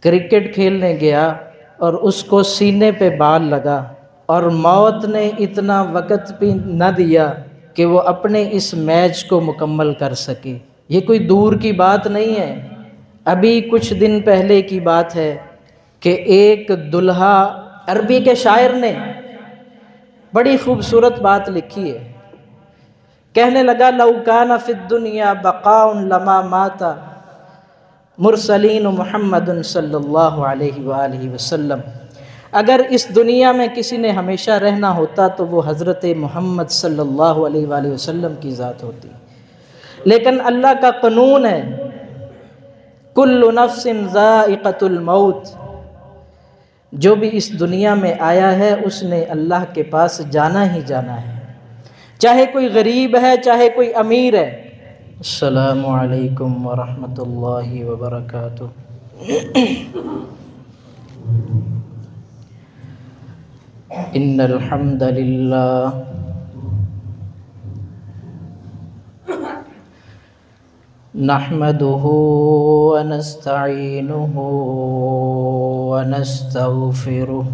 Cricket کھیلنے گیا اور اس کو سینے پہ بال لگا، اور موت نے اتنا وقت بھی نہ دیا کہ وہ اپنے اس میچ کو مکمل کر سکے۔ یہ کوئی دور کی بات نہیں ہے، ابھی کچھ دن پہلے کی بات ہے کہ ایک دلہا، عربی کے شاعر نے بڑی خوبصورت بات لکھی ہے، کہنے لگا لو کان فی الدنیا بقاء لما مات مرسلین محمد صلی اللہ علیہ وآلہ وسلم، اگر اس دنیا میں کسی نے ہمیشہ رہنا ہوتا تو وہ حضرت محمد صلی اللہ علیہ وآلہ وسلم کی ذات ہوتی، لیکن اللہ کا قانون ہے کل نفس ذائقۃ الموت، جو بھی اس دنیا میں آیا ہے اس نے اللہ کے پاس جانا ہی جانا ہے، چاہے کوئی غریب ہے چاہے کوئی امیر ہے۔ السلام علیکم ورحمۃ اللہ وبرکاتہ۔ ان الحمد للہ نحمده ونستعینه ونستغفره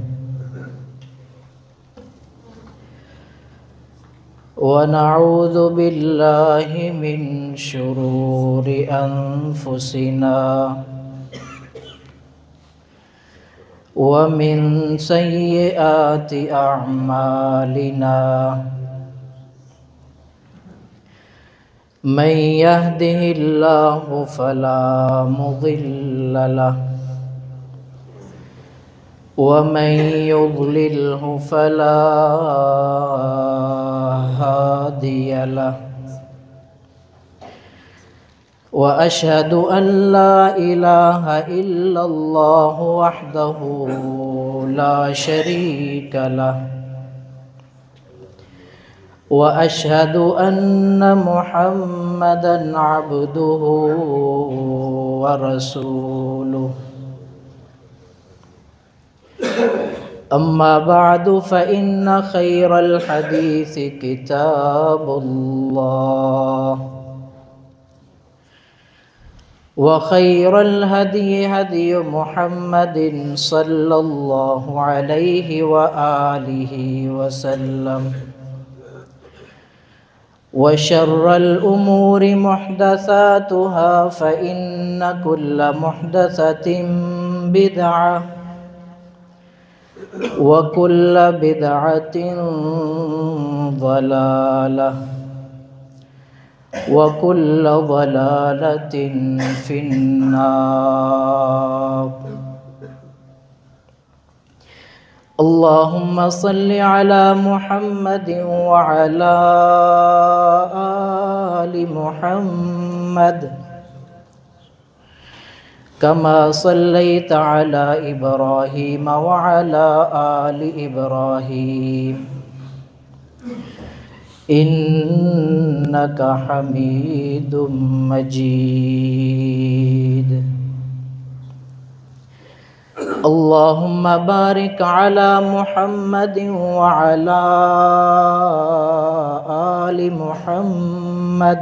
ونعوذ باللہ من شرور انفسنا ومن سیئات اعمالنا، من يهده الله فلا مضل له ومن يضلله فلا هادي له، وأشهد أن لا إله إلا الله وحده لا شريك له، وأشهد أن محمدًا عبده ورسوله، أما بعد فإن خير الحديث كتاب الله، وخير الهدي هدي محمد صلى الله عليه وآله وسلم، وشر الأمور محدثاتها فإن كل محدثة بدعة وكل بدعة ضلالة وكل ضلالة في النار۔ اللهم صل على محمد وعلى آل محمد كما صليت على إبراهيم وعلى آل إبراهيم إنك حميد مجيد۔ اللهم بارك على محمد وعلى آل محمد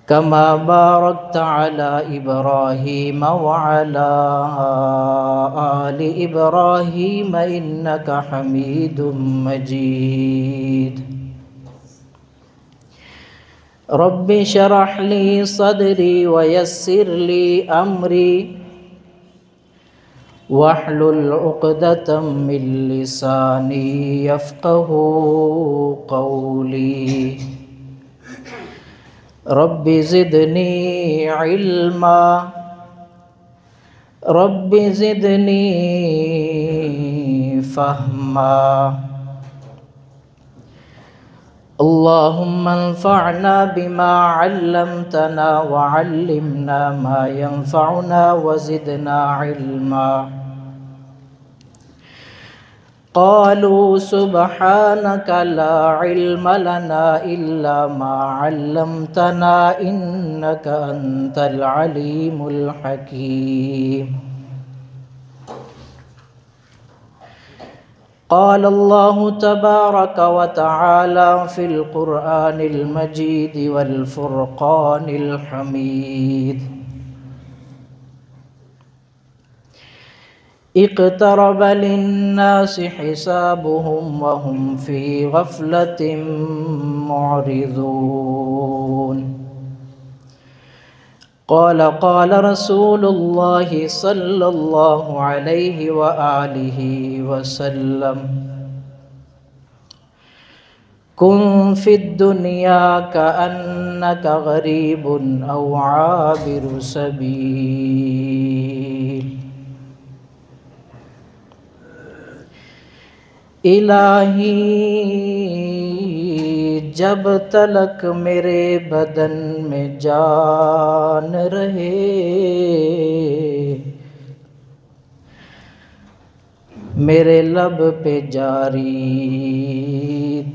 كما باركت على إبراهيم وعلى آل إبراهيم إنك حميد مجيد۔ رب اشرح لي صدري ويسر لي أمري واحلل عقدة من لساني يفقه قولي، رب زدني علما رب زدني فهما، اللهم انفعنا بما علمتنا وعلمنا ما ينفعنا وزدنا علما۔ قالوا سبحانك لا علم لنا إلا ما علمتنا إنك أنت العليم الحكيم۔ قال الله تبارك وتعالى في القرآن المجيد والفرقان الحميد: اقترب للناس حسابهم وهم في غفلة معرضون قال رسول الله صلى الله عليه وآله وسلم كن في الدنيا كأنك غريب أو عابر سبيل الہی جب تلک میرے بدن میں جان رہے میرے لب پہ جاری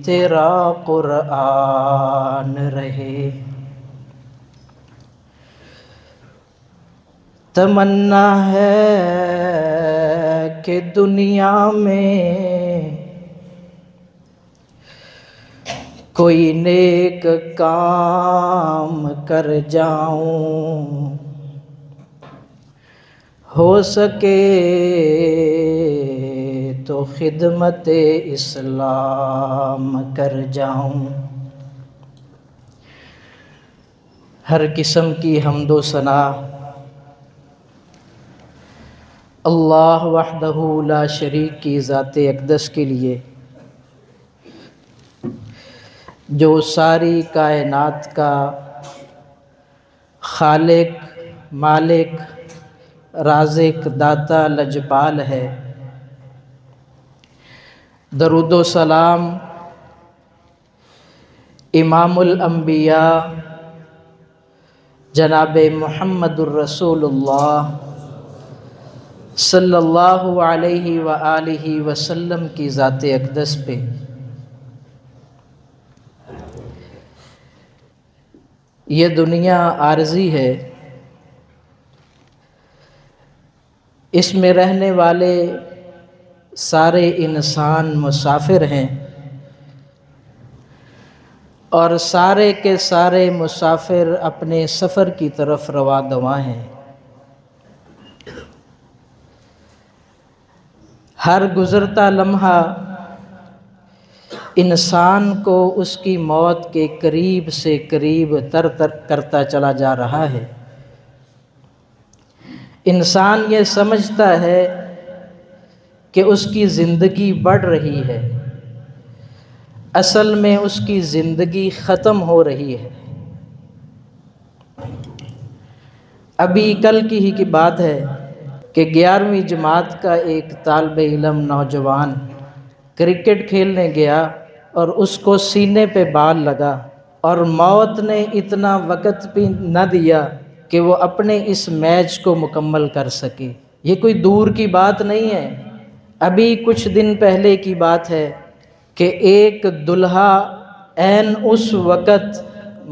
تیرا قرآن رہے تمنا ہے کہ دنیا میں کوئی نیک کام کر جاؤں ہو سکے تو خدمت اسلام کر جاؤں۔ ہر قسم کی حمد و ثنا اللہ وحدہ لا شریک کی ذات اقدس کے لیے جو ساری کائنات کا خالق، مالک، رازق، داتا، لجپال ہے۔ درود و سلام امام الانبیاء جناب محمد الرسول اللہ صلی اللہ علیہ وآلہ وسلم کی ذات اقدس پہ۔ یہ دنیا عارضی ہے، اس میں رہنے والے سارے انسان مسافر ہیں، اور سارے کے سارے مسافر اپنے سفر کی طرف رواں دواں ہیں۔ ہر گزرتا لمحہ انسان کو اس کی موت کے قریب سے قریب تر کرتا چلا جا رہا ہے۔ انسان یہ سمجھتا ہے کہ اس کی زندگی بڑھ رہی ہے، اصل میں اس کی زندگی ختم ہو رہی ہے۔ ابھی کل کی ہی کی بات ہے کہ 11ویں جماعت کا ایک طالب علم نوجوان کرکٹ کھیلنے گیا اور اس کو سینے پہ بال لگا، اور موت نے اتنا وقت بھی نہ دیا کہ وہ اپنے اس میچ کو مکمل کر سکے۔ یہ کوئی دور کی بات نہیں ہے، ابھی کچھ دن پہلے کی بات ہے کہ ایک دلہا عین اس وقت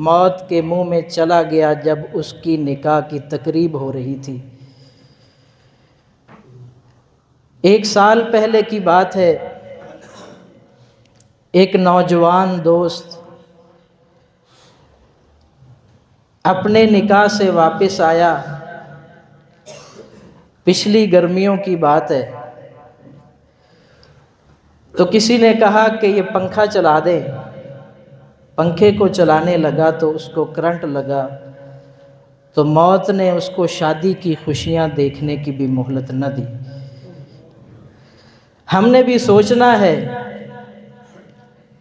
موت کے منہ میں چلا گیا جب اس کی نکاح کی تقریب ہو رہی تھی۔ 1 سال پہلے کی بات ہے، ایک نوجوان دوست اپنے نکاح سے واپس آیا، پچھلی گرمیوں کی بات ہے، تو کسی نے کہا کہ یہ پنکھا چلا دیں۔ پنکھے کو چلانے لگا تو اس کو کرنٹ لگا، تو موت نے اس کو شادی کی خوشیاں دیکھنے کی بھی مہلت نہ دی۔ ہم نے بھی سوچنا ہے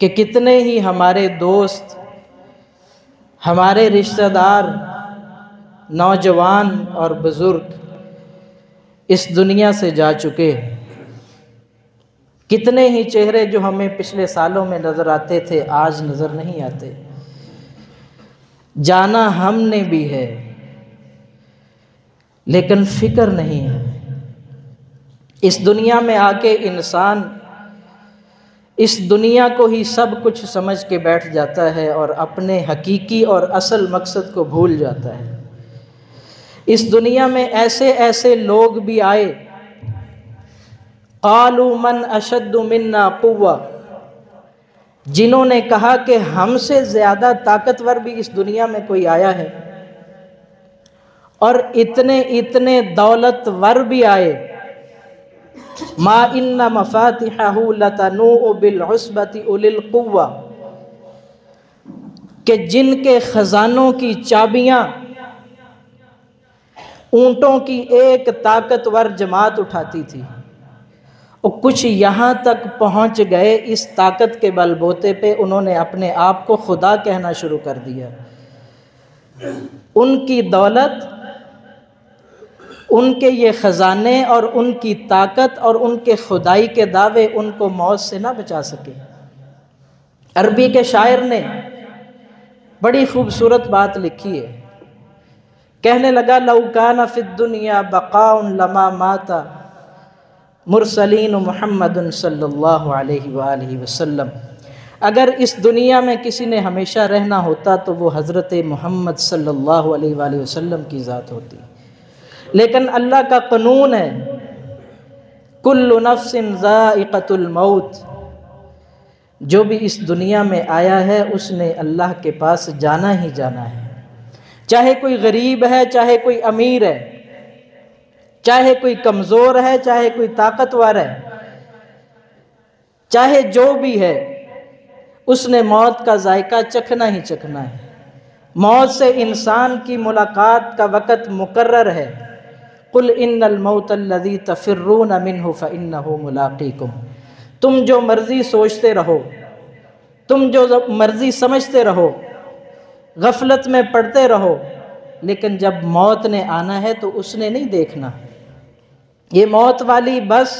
کہ کتنے ہی ہمارے دوست، ہمارے رشتہ دار، نوجوان اور بزرگ اس دنیا سے جا چکے ہیں۔ کتنے ہی چہرے جو ہمیں پچھلے سالوں میں نظر آتے تھے آج نظر نہیں آتے۔ جانا ہم نے بھی ہے لیکن فکر نہیں ہے۔ اس دنیا میں آ کے انسان اس دنیا کو ہی سب کچھ سمجھ کے بیٹھ جاتا ہے اور اپنے حقیقی اور اصل مقصد کو بھول جاتا ہے۔ اس دنیا میں ایسے ایسے لوگ بھی آئے، قالوا من اشد منا قوة، جنہوں نے کہا کہ ہم سے زیادہ طاقتور بھی اس دنیا میں کوئی آیا ہے، اور اتنے اتنے دولتور بھی آئے ما ان مفاتحہ لتنوء بالعصبۃ اولي القوہ، کہ جن کے خزانوں کی چابیاں اونٹوں کی ایک طاقتور جماعت اٹھاتی تھی، اور کچھ یہاں تک پہنچ گئے اس طاقت کے بل بوتے پہ انہوں نے اپنے آپ کو خدا کہنا شروع کر دیا۔ ان کی دولت، ان کے یہ خزانے اور ان کی طاقت اور ان کے خدائی کے دعوے ان کو موت سے نہ بچا سکے۔ عربی کے شاعر نے بڑی خوبصورت بات لکھی ہے، کہنے لگا لو کان فی الدنیا بقاء لما مات مرسلین محمد صلی اللہ علیہ وآلہ وسلم، اگر اس دنیا میں کسی نے ہمیشہ رہنا ہوتا تو وہ حضرت محمد صلی اللہ علیہ وآلہ وسلم کی ذات ہوتی، لیکن اللہ کا قانون ہے کل نفس ذائقۃ الموت، جو بھی اس دنیا میں آیا ہے اس نے اللہ کے پاس جانا ہی جانا ہے، چاہے کوئی غریب ہے، چاہے کوئی امیر ہے، چاہے کوئی کمزور ہے، چاہے کوئی طاقتور ہے، چاہے جو بھی ہے، اس نے موت کا ذائقہ چکھنا ہی چکھنا ہے۔ موت سے انسان کی ملاقات کا وقت مقرر ہے، قل ان الموت الذی تفرون منہ فانہ ملاقیکم، تم جو مرضی سوچتے رہو، تم جو مرضی سمجھتے رہو، غفلت میں پڑتے رہو، لیکن جب موت نے آنا ہے تو اس نے نہیں دیکھنا۔ یہ موت والی بس،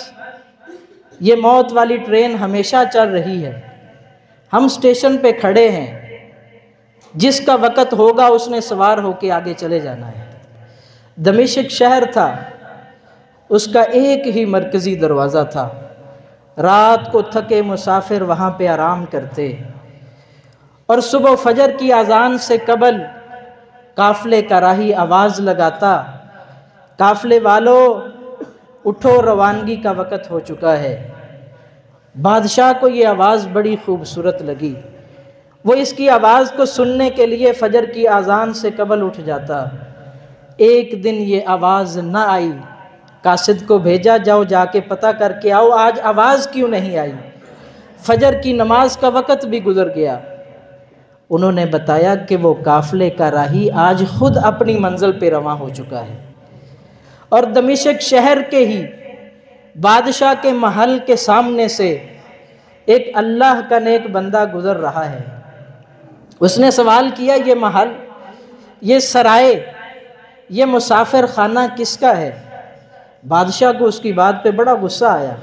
یہ موت والی ٹرین ہمیشہ چل رہی ہے، ہم اسٹیشن پہ کھڑے ہیں، جس کا وقت ہوگا اس نے سوار ہو کے آگے چلے جانا ہے۔ دمشق شہر تھا، اس کا ایک ہی مرکزی دروازہ تھا، رات کو تھکے مسافر وہاں پہ آرام کرتے، اور صبح فجر کی اذان سے قبل قافلے کا راہی آواز لگاتا، قافلے والو اٹھو روانگی کا وقت ہو چکا ہے۔ بادشاہ کو یہ آواز بڑی خوبصورت لگی، وہ اس کی آواز کو سننے کے لیے فجر کی اذان سے قبل اٹھ جاتا۔ ایک دن یہ آواز نہ آئی، قاصد کو بھیجا جاؤ جا کے پتہ کر کے آؤ آج آواز کیوں نہیں آئی۔ فجر کی نماز کا وقت بھی گزر گیا، انہوں نے بتایا کہ وہ قافلے کا راہی آج خود اپنی منزل پہ رواں ہو چکا ہے، اور دمشق شہر کے ہی بادشاہ کے محل کے سامنے سے ایک اللہ کا نیک بندہ گزر رہا ہے۔ اس نے سوال کیا یہ محل، یہ سرائے، یہ مسافر خانہ کس کا ہے؟ بادشاہ کو اس کی بات پہ بڑا غصہ آیا،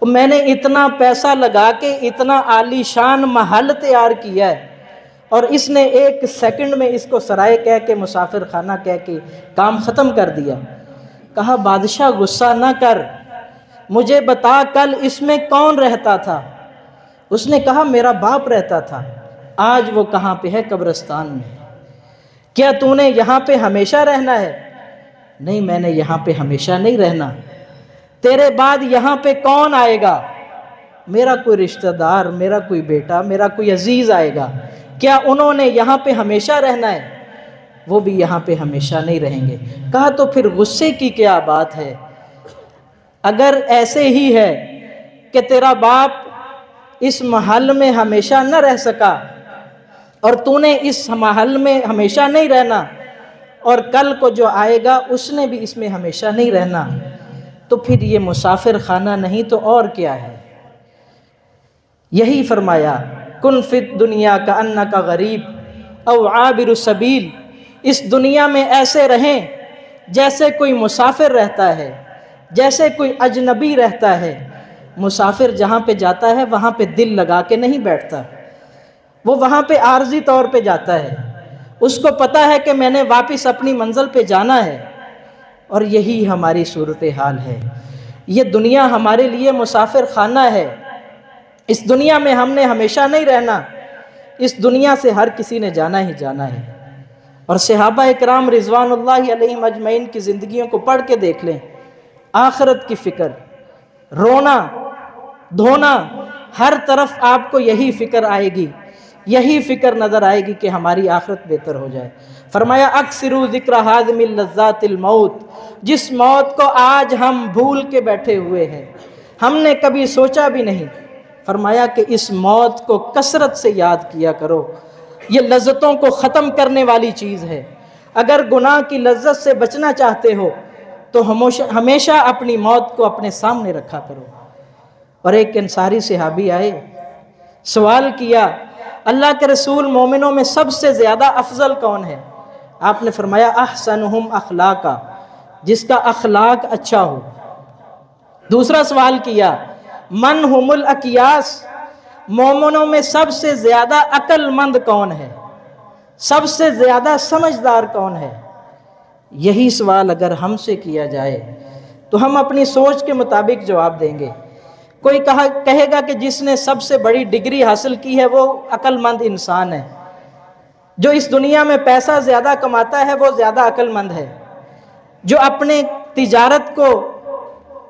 میں نے اتنا پیسہ لگا کے اتنا عالی شان محل تیار کیا ہے اور اس نے ایک سیکنڈ میں اس کو سرائے کہہ کے مسافر خانہ کہہ کے کام ختم کر دیا۔ کہا بادشاہ غصہ نہ کر، مجھے بتا کل اس میں کون رہتا تھا؟ اس نے کہا میرا باپ رہتا تھا، آج وہ کہاں پہ ہے؟ قبرستان میں۔ کیا تو نے یہاں پہ ہمیشہ رہنا ہے؟ نہیں، میں نے یہاں پہ ہمیشہ نہیں رہنا۔ تیرے بعد یہاں پہ کون آئے گا؟ میرا کوئی رشتہ دار، میرا کوئی بیٹا، میرا کوئی عزیز آئے گا، کیا انہوں نے یہاں پہ ہمیشہ رہنا ہے؟ وہ بھی یہاں پہ ہمیشہ نہیں رہیں گے۔ کہا تو پھر غصے کی کیا بات ہے؟ اگر ایسے ہی ہے کہ تیرا باپ اس محل میں ہمیشہ نہ رہ سکا اور تو نے اس محل میں ہمیشہ نہیں رہنا، اور کل کو جو آئے گا اس نے بھی اس میں ہمیشہ نہیں رہنا، تو پھر یہ مسافر خانہ نہیں تو اور کیا ہے؟ یہی فرمایا کن فی الدنیا کأنک غریب او عابر سبیل، اس دنیا میں ایسے رہیں جیسے کوئی مسافر رہتا ہے، جیسے کوئی اجنبی رہتا ہے۔ مسافر جہاں پہ جاتا ہے وہاں پہ دل لگا کے نہیں بیٹھتا، وہ وہاں پہ عارضی طور پہ جاتا ہے، اس کو پتہ ہے کہ میں نے واپس اپنی منزل پہ جانا ہے۔ اور یہی ہماری صورتحال ہے، یہ دنیا ہمارے لیے مسافر خانہ ہے، اس دنیا میں ہم نے ہمیشہ نہیں رہنا، اس دنیا سے ہر کسی نے جانا ہی جانا ہے۔ اور صحابہ اکرام رضوان اللہ علیہم اجمعین کی زندگیوں کو پڑھ کے دیکھ لیں، آخرت کی فکر، رونا دھونا، ہر طرف آپ کو یہی فکر آئے گی، یہی فکر نظر آئے گی کہ ہماری آخرت بہتر ہو جائے۔ فرمایا اکثروا ذکر ہاضم لذات الموت، جس موت کو آج ہم بھول کے بیٹھے ہوئے ہیں، ہم نے کبھی سوچا بھی نہیں، فرمایا کہ اس موت کو کثرت سے یاد کیا کرو، یہ لذتوں کو ختم کرنے والی چیز ہے۔ اگر گناہ کی لذت سے بچنا چاہتے ہو تو ہمیشہ اپنی موت کو اپنے سامنے رکھا کرو۔ اور ایک انصاری صحابی آئے، سوال کیا، اللہ کے رسول مومنوں میں سب سے زیادہ افضل کون ہے؟ آپ نے فرمایا احسنہم اخلاقا، جس کا اخلاق اچھا ہو۔ دوسرا سوال کیا، من ہم الاکیاس، مومنوں میں سب سے زیادہ عقل مند کون ہے؟ سب سے زیادہ سمجھدار کون ہے؟ یہی سوال اگر ہم سے کیا جائے تو ہم اپنی سوچ کے مطابق جواب دیں گے۔ کوئی کہے گا کہ جس نے سب سے بڑی ڈگری حاصل کی ہے وہ عقل مند انسان ہے، جو اس دنیا میں پیسہ زیادہ کماتا ہے وہ زیادہ عقل مند ہے، جو اپنے تجارت کو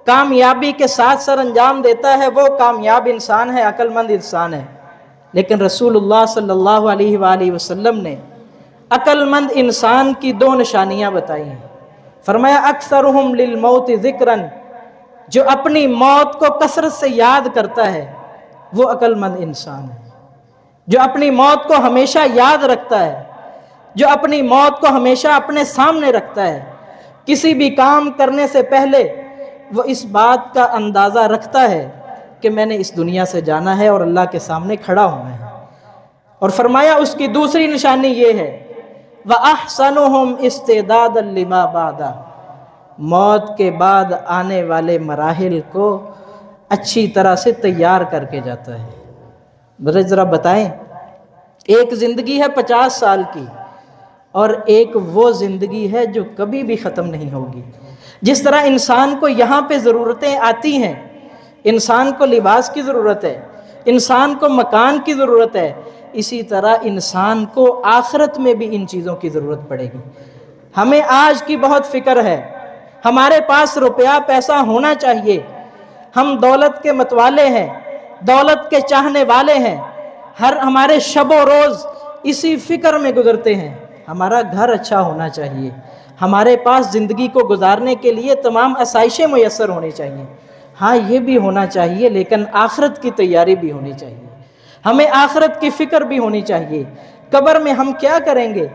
کامیابی کے ساتھ سر انجام دیتا ہے وہ کامیاب انسان ہے، عقل مند انسان ہے۔ لیکن رسول اللہ صلی اللہ علیہ وآلہ وسلم نے عقل مند انسان کی دو نشانیاں بتائی ہیں۔ فرمایا اکثرہم للموت ذکراً، جو اپنی موت کو کثرت سے یاد کرتا ہے وہ عقل مند انسان ہے، جو اپنی موت کو ہمیشہ یاد رکھتا ہے، جو اپنی موت کو ہمیشہ اپنے سامنے رکھتا ہے، کسی بھی کام کرنے سے پہلے وہ اس بات کا اندازہ رکھتا ہے کہ میں نے اس دنیا سے جانا ہے اور اللہ کے سامنے کھڑا ہونا ہے۔ اور فرمایا اس کی دوسری نشانی یہ ہے وَأَحْسَنُهُمْ اسْتِعْدَادًا لِمَا بَعْدَ، موت کے بعد آنے والے مراحل کو اچھی طرح سے تیار کر کے جاتا ہے۔ ذرا بتائیں، ایک زندگی ہے 50 سال کی اور ایک وہ زندگی ہے جو کبھی بھی ختم نہیں ہوگی۔ جس طرح انسان کو یہاں پہ ضرورتیں آتی ہیں، انسان کو لباس کی ضرورت ہے، انسان کو مکان کی ضرورت ہے، اسی طرح انسان کو آخرت میں بھی ان چیزوں کی ضرورت پڑے گی۔ ہمیں آج کی بہت فکر ہے، ہمارے پاس روپیہ پیسہ ہونا چاہیے، ہم دولت کے متوالے ہیں، دولت کے چاہنے والے ہیں، ہمارے شب و روز اسی فکر میں گزرتے ہیں۔ ہمارا گھر اچھا ہونا چاہیے، ہمارے پاس زندگی کو گزارنے کے لیے تمام آسائشیں میسر ہونی چاہیے۔ ہاں یہ بھی ہونا چاہیے، لیکن آخرت کی تیاری بھی ہونی چاہیے، ہمیں آخرت کی فکر بھی ہونی چاہیے۔ قبر میں ہم کیا کریں گے،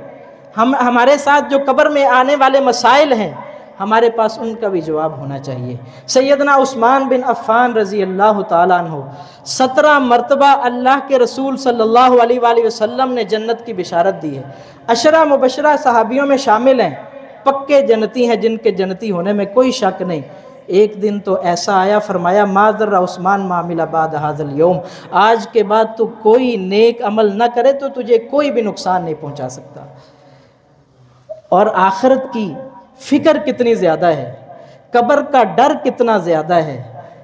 ہمارے ساتھ جو قبر میں آنے والے مسائل ہیں ہمارے پاس ان کا بھی جواب ہونا چاہیے۔ سیدنا عثمان بن عفان رضی اللہ تعالیٰ عنہ 17 مرتبہ اللہ کے رسول صلی اللہ علیہ وآلہ وسلم نے جنت کی بشارت دی ہے۔ 10 مبشرہ صحابیوں میں شامل ہیں، پکے جنتی ہیں جن کے جنتی ہونے میں کوئی شک نہیں۔ ایک دن تو ایسا آیا، فرمایا ما ضر عثمان ما عمل بعد هذا اليوم، آج کے بعد تو کوئی نیک عمل نہ کرے تو تجھے کوئی بھی نقصان نہیں پہنچا سکتا۔ اور آخرت کی فکر کتنی زیادہ ہے، قبر کا ڈر کتنا زیادہ ہے،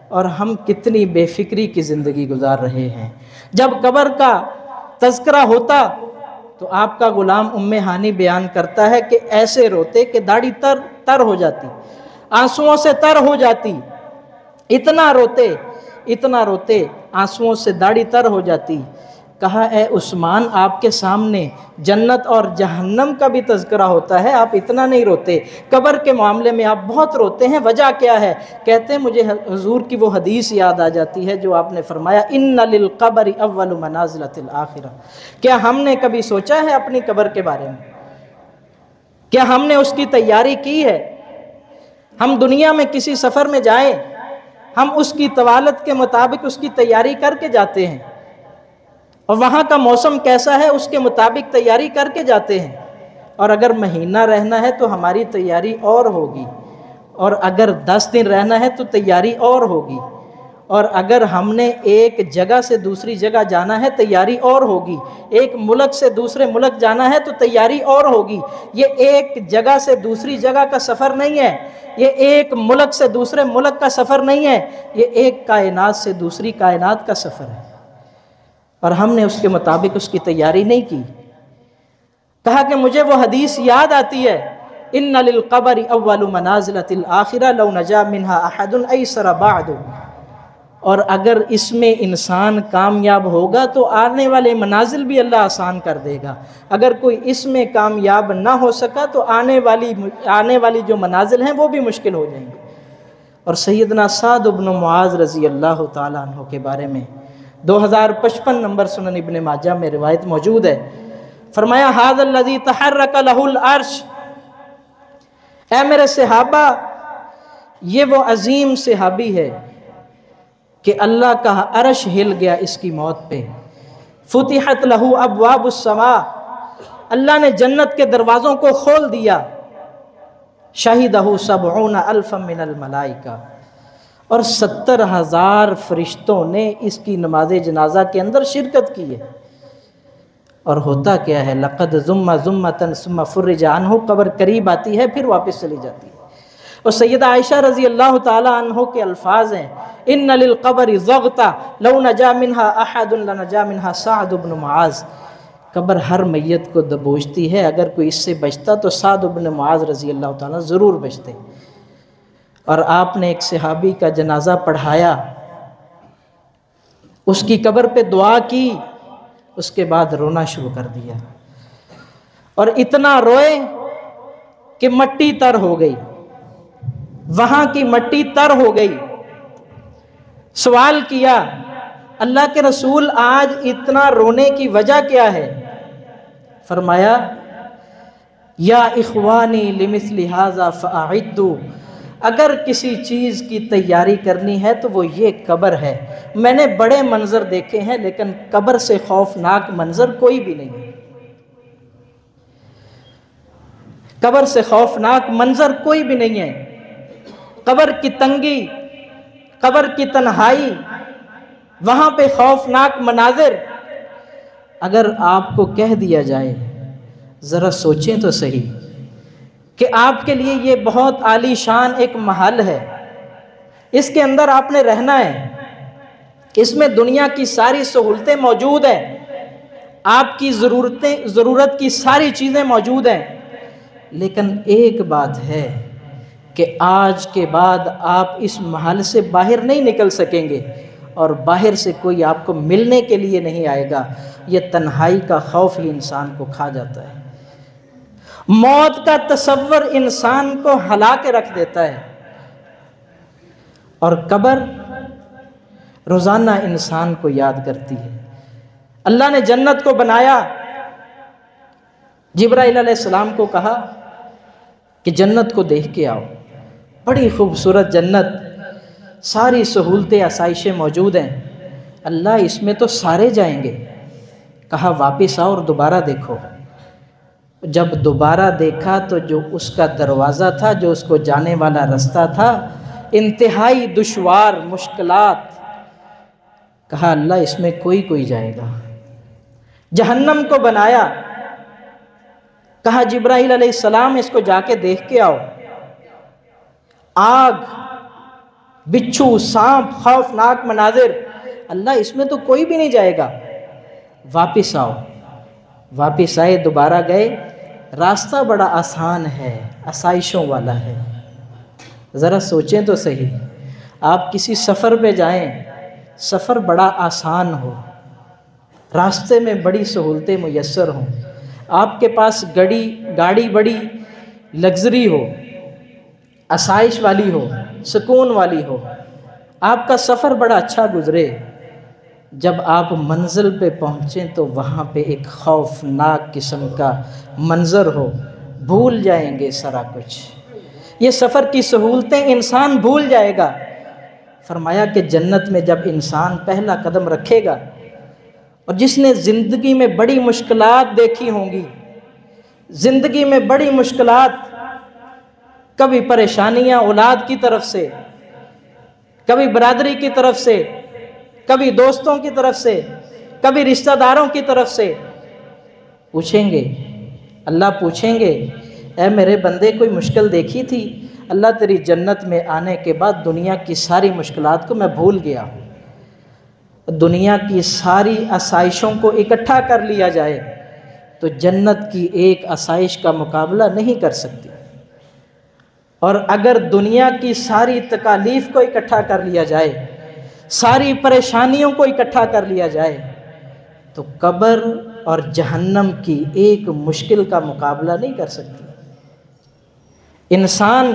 اور ہم کتنی بے فکری کی زندگی گزار رہے ہیں۔ جب قبر کا تذکرہ ہوتا تو آپ کا غلام ام ہانی بیان کرتا ہے کہ ایسے روتے کہ داڑھی تر ہو جاتی، آنسوؤں سے تر ہو جاتی، اتنا روتے آنسوؤں سے داڑھی تر ہو جاتی۔ کہا اے عثمان، آپ کے سامنے جنت اور جہنم کا بھی تذکرہ ہوتا ہے، آپ اتنا نہیں روتے، قبر کے معاملے میں آپ بہت روتے ہیں، وجہ کیا ہے؟ کہتے ہیں مجھے حضور کی وہ حدیث یاد آ جاتی ہے جو آپ نے فرمایا ان للقبر اول منازلۃ الآخرہ۔ کیا ہم نے کبھی سوچا ہے اپنی قبر کے بارے میں؟ کیا ہم نے اس کی تیاری کی ہے؟ ہم دنیا میں کسی سفر میں جائیں، ہم اس کی طوالت کے مطابق اس کی تیاری کر کے جاتے ہیں، اور وہاں کا موسم کیسا ہے اس کے مطابق تیاری کر کے جاتے ہیں۔ اور اگر مہینہ رہنا ہے تو ہماری تیاری اور ہوگی، اور اگر 10 دن رہنا ہے تو تیاری اور ہوگی، اور اگر ہم نے ایک جگہ سے دوسری جگہ جانا ہے تیاری اور ہوگی، ایک ملک سے دوسرے ملک جانا ہے تو تیاری اور ہوگی۔ یہ ایک جگہ سے دوسری جگہ کا سفر نہیں ہے، یہ ایک ملک سے دوسرے ملک کا سفر نہیں ہے، یہ ایک کائنات سے دوسری کائنات کا سفر ہے، اور ہم نے اس کے مطابق اس کی تیاری نہیں کی۔ کہا کہ مجھے وہ حدیث یاد آتی ہے ان للقبر اول منازلۃ الآخرہ لو نجا منها احد ایسر بعد، اور اگر اس میں انسان کامیاب ہوگا تو آنے والے منازل بھی اللہ آسان کر دے گا، اگر کوئی اس میں کامیاب نہ ہو سکا تو آنے والی جو منازل ہیں وہ بھی مشکل ہو جائیں گے۔ اور سیدنا سعد بن معاذ رضی اللہ تعالیٰ عنہ کے بارے میں 2055 نمبر سنن ابن ماجہ میں روایت موجود ہے، فرمایا ھذا الذی تحرک لہ العرش، اے میرے صحابہ یہ وہ عظیم صحابی ہے کہ اللہ کا عرش ہل گیا اس کی موت پہ، فتحت لہ ابواب السماء، اللہ نے جنت کے دروازوں کو کھول دیا، شہدہ 70,000 من الملائکہ، اور 70,000 فرشتوں نے اس کی نماز جنازہ کے اندر شرکت کی ہے۔ اور ہوتا کیا ہے، لقد ضم ضمۃ ثم فرج عنہ، قبر قریب آتی ہے پھر واپس چلی جاتی ہے۔ اور سیدہ عائشہ رضی اللہ تعالیٰ عنہ کے الفاظ ہیں، ان للقبر ضغطہ لو نجا منہا احد لنجا منہا سعد بن معاذ، قبر ہر میت کو دبوچتی ہے، اگر کوئی اس سے بچتا تو سعد بن معاذ رضی اللہ تعالیٰ ضرور بچتے۔ اور آپ نے ایک صحابی کا جنازہ پڑھایا، اس کی قبر پہ دعا کی، اس کے بعد رونا شروع کر دیا، اور اتنا روئے کہ مٹی تر ہو گئی، وہاں کی مٹی تر ہو گئی۔ سوال کیا اللہ کے رسول آج اتنا رونے کی وجہ کیا ہے؟ فرمایا یا اخوانی لمثل ھذا فاعدوا، اگر کسی چیز کی تیاری کرنی ہے تو وہ یہ قبر ہے۔ میں نے بڑے منظر دیکھے ہیں لیکن قبر سے خوفناک منظر کوئی بھی نہیں ہے، قبر سے خوفناک منظر کوئی بھی نہیں ہے۔ قبر کی تنگی، قبر کی تنہائی، وہاں پہ خوفناک مناظر، اگر آپ کو کہہ دیا جائے ذرا سوچیں تو صحیح کہ آپ کے لیے یہ بہت عالی شان ایک محل ہے، اس کے اندر آپ نے رہنا ہے، اس میں دنیا کی ساری سہولتیں موجود ہیں، آپ کی ضرورت کی ساری چیزیں موجود ہیں، لیکن ایک بات ہے کہ آج کے بعد آپ اس محل سے باہر نہیں نکل سکیں گے، اور باہر سے کوئی آپ کو ملنے کے لیے نہیں آئے گا۔ یہ تنہائی کا خوف ہی انسان کو کھا جاتا ہے، موت کا تصور انسان کو ہلا کے رکھ دیتا ہے، اور قبر روزانہ انسان کو یاد کرتی ہے۔ اللہ نے جنت کو بنایا، جبرائیل علیہ السلام کو کہا کہ جنت کو دیکھ کے آؤ، بڑی خوبصورت جنت، ساری سہولتیں آسائشیں موجود ہیں، اللہ اس میں تو سارے جائیں گے۔ کہا واپس آؤ اور دوبارہ دیکھو۔ جب دوبارہ دیکھا تو جو اس کا دروازہ تھا، جو اس کو جانے والا رستہ تھا، انتہائی دشوار، مشکلات، کہا اللہ اس میں کوئی جائے گا۔ جہنم کو بنایا، کہا جبرائیل علیہ السلام اس کو جا کے دیکھ کے آؤ، آگ، بچھو، سانپ، خوفناک مناظر، اللہ اس میں تو کوئی بھی نہیں جائے گا، واپس آؤ۔ واپس آئے، دوبارہ گئے، راستہ بڑا آسان ہے، آسائشوں والا ہے۔ ذرا سوچیں تو صحیح، آپ کسی سفر پہ جائیں، سفر بڑا آسان ہو، راستے میں بڑی سہولتیں میسر ہوں، آپ کے پاس گاڑی بڑی لگژری ہو، آسائش والی ہو، سکون والی ہو، آپ کا سفر بڑا اچھا گزرے، جب آپ منزل پہ پہنچیں تو وہاں پہ ایک خوفناک قسم کا منظر ہو، بھول جائیں گے سارا کچھ، یہ سفر کی سہولتیں انسان بھول جائے گا۔ فرمایا کہ جنت میں جب انسان پہلا قدم رکھے گا، اور جس نے زندگی میں بڑی مشکلات دیکھی ہوں گی، زندگی میں بڑی مشکلات، کبھی پریشانیاں اولاد کی طرف سے، کبھی برادری کی طرف سے، کبھی دوستوں کی طرف سے، کبھی رشتہ داروں کی طرف سے، پوچھیں گے، اللہ پوچھیں گے اے میرے بندے کوئی مشکل دیکھی تھی؟ اللہ تیری جنت میں آنے کے بعد دنیا کی ساری مشکلات کو میں بھول گیا ہوں۔ دنیا کی ساری آسائشوں کو اکٹھا کر لیا جائے تو جنت کی ایک آسائش کا مقابلہ نہیں کر سکتی، اور اگر دنیا کی ساری تکالیف کو اکٹھا کر لیا جائے، ساری پریشانیوں کو اکٹھا کر لیا جائے تو قبر اور جہنم کی ایک مشکل کا مقابلہ نہیں کر سکتی۔ انسان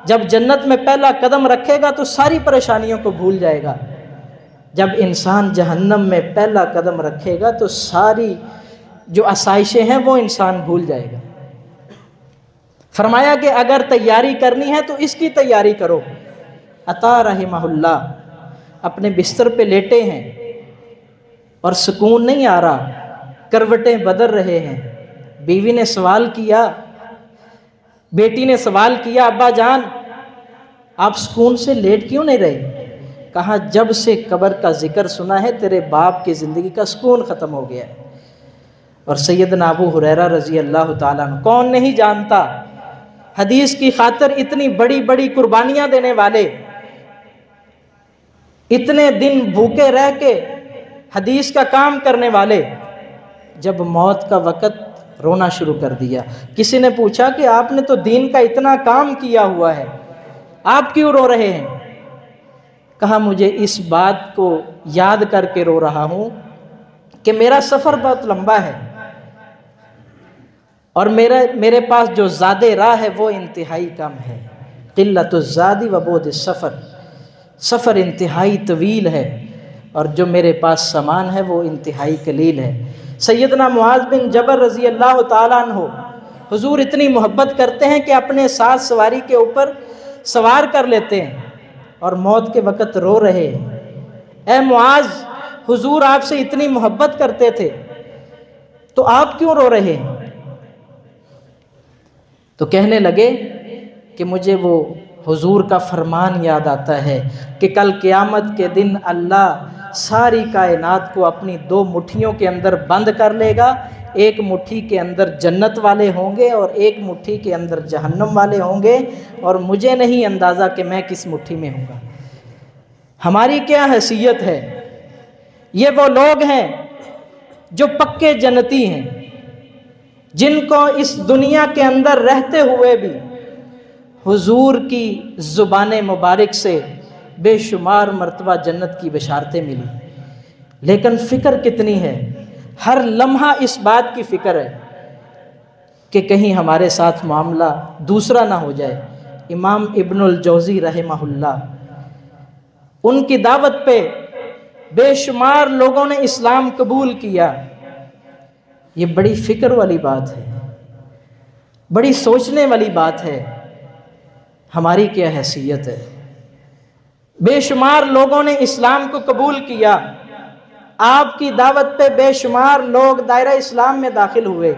جب جنت میں پہلا قدم رکھے گا تو ساری پریشانیوں کو بھول جائے گا، جب انسان جہنم میں پہلا قدم رکھے گا تو ساری جو آسائشیں ہیں وہ انسان بھول جائے گا۔ فرمایا کہ اگر تیاری کرنی ہے تو اس کی تیاری کرو۔ عطا رحمہ اللہ اپنے بستر پہ لیٹے ہیں اور سکون نہیں آ رہا، کروٹیں بدل رہے ہیں۔ بیوی نے سوال کیا، بیٹی نے سوال کیا، ابا جان آپ سکون سے لیٹ کیوں نہیں رہے؟ کہا جب سے قبر کا ذکر سنا ہے تیرے باپ کی زندگی کا سکون ختم ہو گیا ہے۔ اور سیدنا ابو ہریرہ رضی اللہ تعالیٰ عنہ، کون نہیں جانتا، حدیث کی خاطر اتنی بڑی بڑی قربانیاں دینے والے، اتنے دن بھوکے رہ کے حدیث کا کام کرنے والے، جب موت کا وقت رونا شروع کر دیا۔ کسی نے پوچھا کہ آپ نے تو دین کا اتنا کام کیا ہوا ہے، آپ کیوں رو رہے ہیں؟ کہا مجھے اس بات کو یاد کر کے رو رہا ہوں کہ میرا سفر بہت لمبا ہے اور میرے پاس جو زاد راہ ہے وہ انتہائی کم ہے۔ قلت الزاد و بعد السفر، سفر انتہائی طویل ہے اور جو میرے پاس سامان ہے وہ انتہائی قلیل ہے۔ سیدنا معاذ بن جبل رضی اللہ تعالیٰ عنہ حضور اتنی محبت کرتے ہیں کہ اپنے ساتھ سواری کے اوپر سوار کر لیتے ہیں اور موت کے وقت رو رہے ہیں، اے معاذ حضور آپ سے اتنی محبت کرتے تھے تو آپ کیوں رو رہے ہیں؟ تو کہنے لگے کہ مجھے وہ حضور کا فرمان یاد آتا ہے کہ کل قیامت کے دن اللہ ساری کائنات کو اپنی دو مٹھیوں کے اندر بند کر لے گا، ایک مٹھی کے اندر جنت والے ہوں گے اور ایک مٹھی کے اندر جہنم والے ہوں گے، اور مجھے نہیں اندازہ کہ میں کس مٹھی میں ہوں گا۔ ہماری کیا حیثیت ہے؟ یہ وہ لوگ ہیں جو پکے جنتی ہیں، جن کو اس دنیا کے اندر رہتے ہوئے بھی حضور کی زبان مبارک سے بے شمار مرتبہ جنت کی بشارتیں ملی، لیکن فکر کتنی ہے، ہر لمحہ اس بات کی فکر ہے کہ کہیں ہمارے ساتھ معاملہ دوسرا نہ ہو جائے۔ امام ابن الجوزی رحمہ اللہ، ان کی دعوت پہ بے شمار لوگوں نے اسلام قبول کیا۔ یہ بڑی فکر والی بات ہے، بڑی سوچنے والی بات ہے، ہماری کیا حیثیت ہے۔ بے شمار لوگوں نے اسلام کو قبول کیا، آپ کی دعوت پہ بے شمار لوگ دائرہ اسلام میں داخل ہوئے،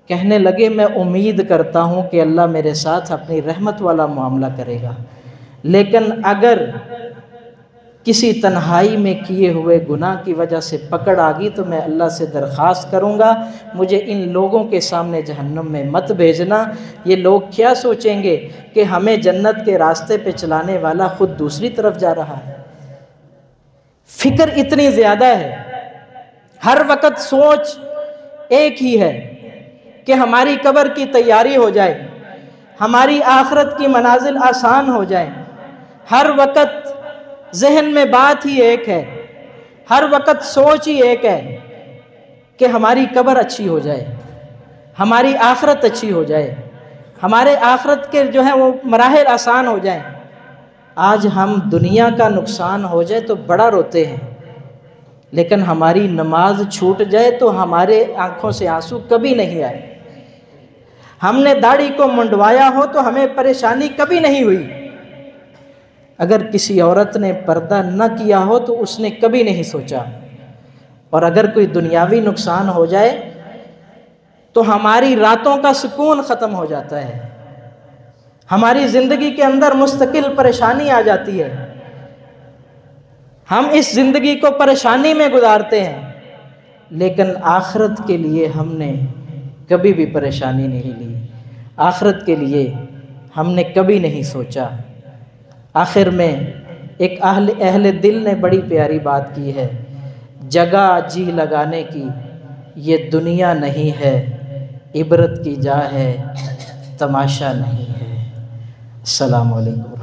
کہنے لگے میں امید کرتا ہوں کہ اللہ میرے ساتھ اپنی رحمت والا معاملہ کرے گا، لیکن اگر کسی تنہائی میں کیے ہوئے گناہ کی وجہ سے پکڑ آ گئی تو میں اللہ سے درخواست کروں گا مجھے ان لوگوں کے سامنے جہنم میں مت بھیجنا۔ یہ لوگ کیا سوچیں گے کہ ہمیں جنت کے راستے پہ چلانے والا خود دوسری طرف جا رہا ہے۔ فکر اتنی زیادہ ہے، ہر وقت سوچ ایک ہی ہے کہ ہماری قبر کی تیاری ہو جائے، ہماری آخرت کی منازل آسان ہو جائیں۔ ہر وقت ذہن میں بات ہی ایک ہے، ہر وقت سوچ ہی ایک ہے کہ ہماری قبر اچھی ہو جائے، ہماری آخرت اچھی ہو جائے، ہمارے آخرت کے جو ہیں وہ مراحل آسان ہو جائیں۔ آج ہم دنیا کا نقصان ہو جائے تو بڑا روتے ہیں، لیکن ہماری نماز چھوٹ جائے تو ہمارے آنکھوں سے آنسو کبھی نہیں آئے۔ ہم نے داڑھی کو منڈوایا ہو تو ہمیں پریشانی کبھی نہیں ہوئی، اگر کسی عورت نے پردہ نہ کیا ہو تو اس نے کبھی نہیں سوچا، اور اگر کوئی دنیاوی نقصان ہو جائے تو ہماری راتوں کا سکون ختم ہو جاتا ہے، ہماری زندگی کے اندر مستقل پریشانی آ جاتی ہے، ہم اس زندگی کو پریشانی میں گزارتے ہیں، لیکن آخرت کے لیے ہم نے کبھی بھی پریشانی نہیں لی، آخرت کے لیے ہم نے کبھی نہیں سوچا۔ آخر میں ایک اہل دل نے بڑی پیاری بات کی ہے، جگہ جی لگانے کی یہ دنیا نہیں ہے، عبرت کی جا ہے تماشا نہیں ہے۔ السلام علیکم۔